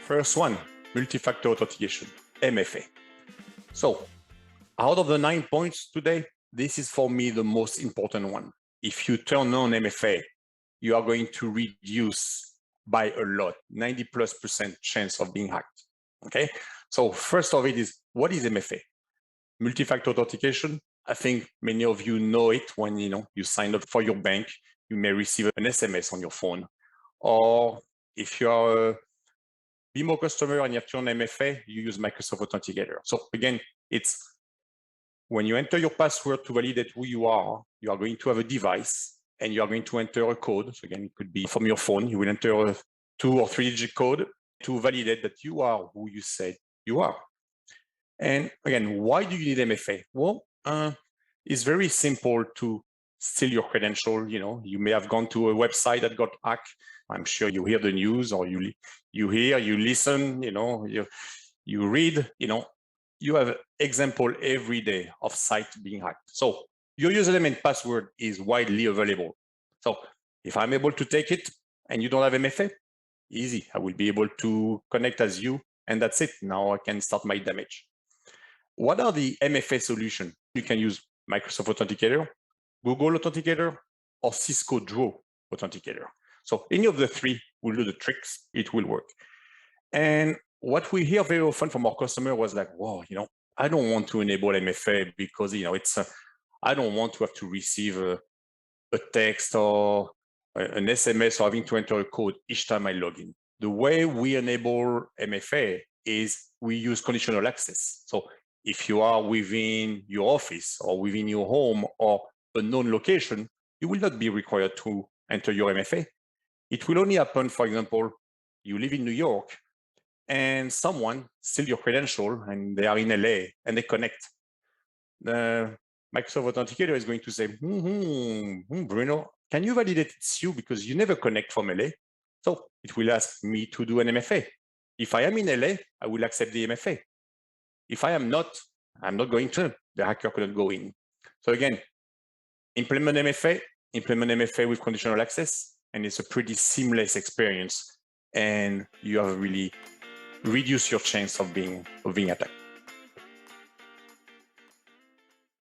First one, multi-factor authentication, MFA. So out of the 9 points today, this is for me the most important one. If you turn on MFA, you are going to reduce by a lot, 90+% chance of being hacked. Okay. So first of it is, what is MFA? Multi-factor authentication. I think many of you know it when you sign up for your bank, you may receive an SMS on your phone. Or if you are a BMO customer and you have to turn MFA, you use Microsoft Authenticator. So again, it's when you enter your password to validate who you are going to have a device and you are going to enter a code. So again, it could be from your phone. You will enter a 2 or 3-digit code to validate that you are who you said you are. And again, why do you need MFA? Well, it's very simple to steal your credential. You may have gone to a website that got hacked. I'm sure you hear the news, or you hear, you listen, you read, you have example every day of sites being hacked. So your username and password is widely available. So if I'm able to take it and you don't have MFA, easy. I will be able to connect as you, and that's it. Now I can start my damage. What are the MFA solutions? You can use Microsoft Authenticator, Google Authenticator, or Cisco Duo Authenticator. So any of the three will do the tricks. It will work. And what we hear very often from our customer was like, "Wow, I don't want to enable MFA because I don't want to have to receive a text or an SMS or having to enter a code each time I log in." The way we enable MFA is we use conditional access. So if you are within your office or within your home or a known location, you will not be required to enter your MFA. It will only happen, for example, you live in New York and someone steals your credential and they are in LA and they connect. The Microsoft Authenticator is going to say, Bruno, can you validate it's you because you never connect from LA? So it will ask me to do an MFA. If I am in LA, I will accept the MFA. If I am not, I'm not going to. The hacker couldn't go in. So again, implement MFA with conditional access, and it's a pretty seamless experience, and you have really reduced your chance of being attacked.